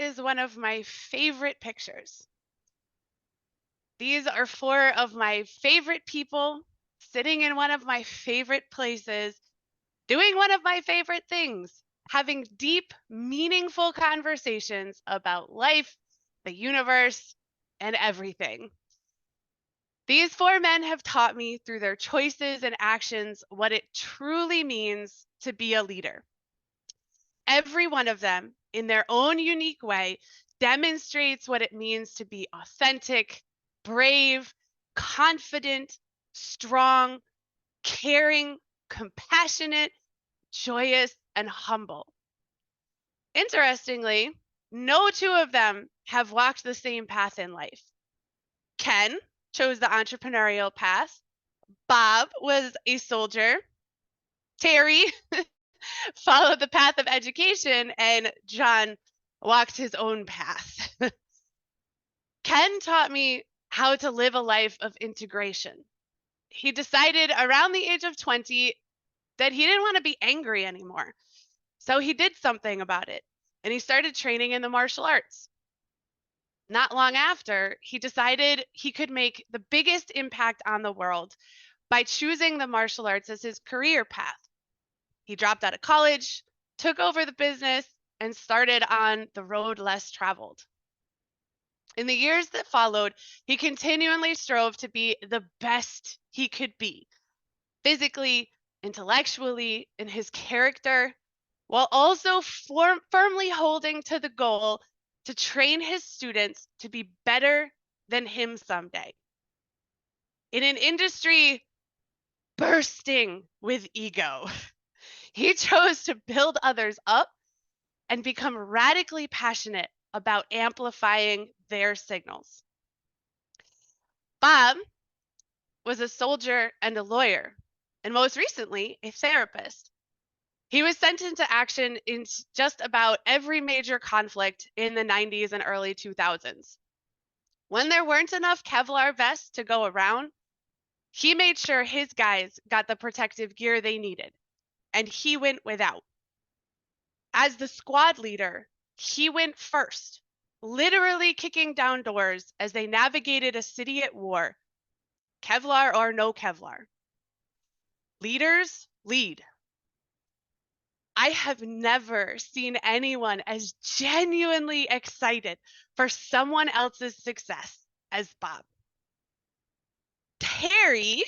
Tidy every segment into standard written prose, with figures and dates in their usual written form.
is one of my favorite pictures. These are four of my favorite people sitting in one of my favorite places, doing one of my favorite things, having deep, meaningful conversations about life, the universe, and everything. These four men have taught me through their choices and actions what it truly means to be a leader. Every one of them, in their own unique way, demonstrates what it means to be authentic, brave, confident, strong, caring, compassionate, joyous, and humble. Interestingly, no two of them have walked the same path in life. Ken chose the entrepreneurial path. Bob was a soldier. Terry followed the path of education, and John walked his own path. Ken taught me how to live a life of integration. He decided around the age of 20 that he didn't want to be angry anymore. So he did something about it, and he started training in the martial arts. Not long after, he decided he could make the biggest impact on the world by choosing the martial arts as his career path. He dropped out of college, took over the business, and started on the road less traveled. In the years that followed, he continually strove to be the best he could be, physically, intellectually, in his character, while also firmly holding to the goal to train his students to be better than him someday. In an industry bursting with ego, he chose to build others up and become radically passionate about amplifying their signals. Bob was a soldier and a lawyer, and most recently, a therapist. He was sent into action in just about every major conflict in the 90s and early 2000s. When there weren't enough Kevlar vests to go around, he made sure his guys got the protective gear they needed, and he went without. As the squad leader, he went first, literally kicking down doors as they navigated a city at war, Kevlar or no Kevlar. Leaders lead. I have never seen anyone as genuinely excited for someone else's success as Bob. Terry,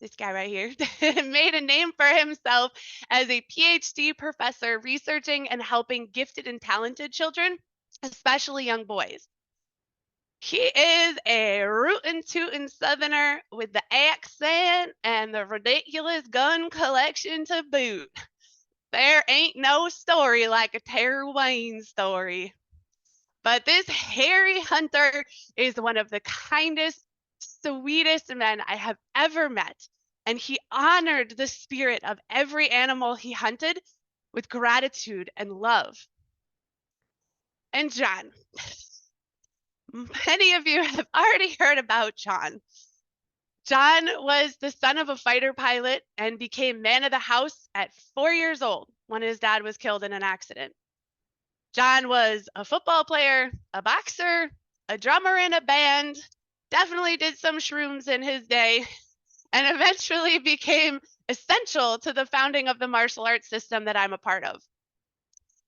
this guy right here, made a name for himself as a PhD professor researching and helping gifted and talented children, especially young boys. He is a rootin' tootin' southerner with the accent and the ridiculous gun collection to boot. There ain't no story like a Terry Wayne story. But this hairy hunter is one of the kindest, sweetest men I have ever met. And he honored the spirit of every animal he hunted with gratitude and love. And John, many of you have already heard about John. John was the son of a fighter pilot and became man of the house at 4 years old when his dad was killed in an accident. John was a football player, a boxer, a drummer in a band, definitely did some shrooms in his day, and eventually became essential to the founding of the martial arts system that I'm a part of.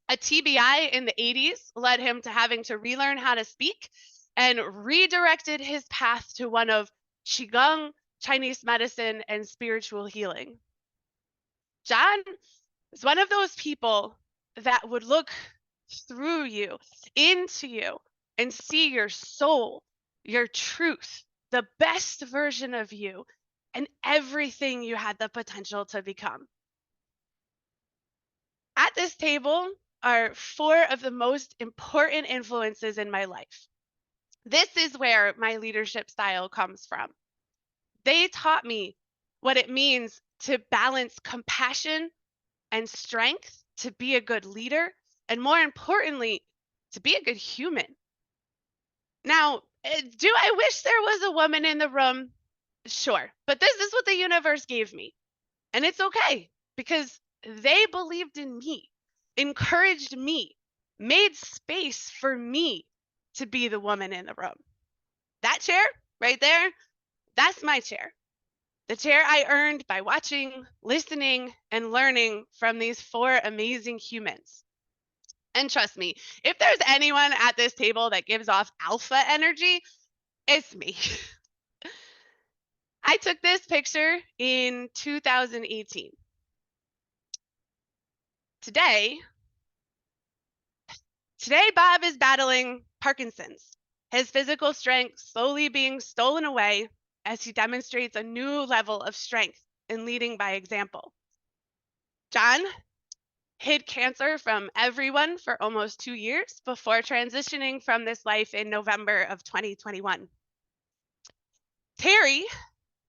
A TBI in the 80s led him to having to relearn how to speak and redirected his path to one of Qigong, Chinese medicine, and spiritual healing. John is one of those people that would look through you, into you, and see your soul, your truth, the best version of you, and everything you had the potential to become. At this table are four of the most important influences in my life. This is where my leadership style comes from. They taught me what it means to balance compassion and strength to be a good leader, and more importantly, to be a good human. Now, do I wish there was a woman in the room? Sure. But this is what the universe gave me. And it's okay because they believed in me, encouraged me, made space for me to be the woman in the room. That chair right there, that's my chair. The chair I earned by watching, listening, and learning from these four amazing humans. And trust me, if there's anyone at this table that gives off alpha energy, it's me. I took this picture in 2018. Today, Bob is battling Parkinson's, his physical strength slowly being stolen away as he demonstrates a new level of strength in leading by example. John hid cancer from everyone for almost 2 years before transitioning from this life in November of 2021. Terry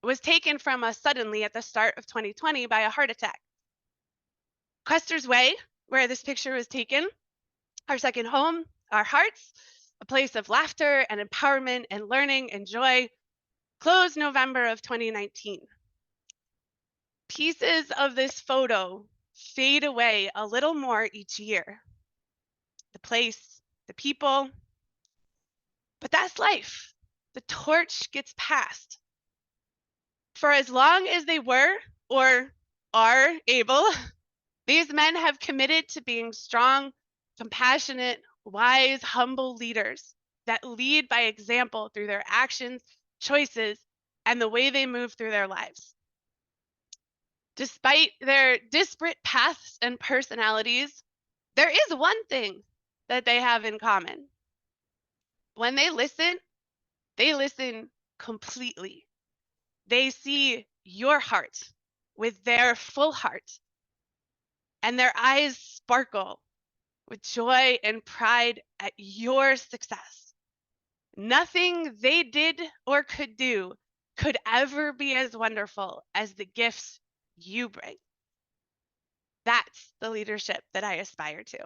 was taken from us suddenly at the start of 2020 by a heart attack. Custer's Way, where this picture was taken, our second home, our hearts, a place of laughter and empowerment and learning and joy, closed November of 2019. Pieces of this photo fade away a little more each year. The place, the people, but that's life. The torch gets passed. For as long as they were or are able, these men have committed to being strong, compassionate, wise, humble leaders that lead by example through their actions, choices, and the way they move through their lives. Despite their disparate paths and personalities, there is one thing that they have in common. When they listen completely. They see your heart with their full heart, and their eyes sparkle with joy and pride at your success. Nothing they did or could do could ever be as wonderful as the gifts you bring. That's the leadership that I aspire to.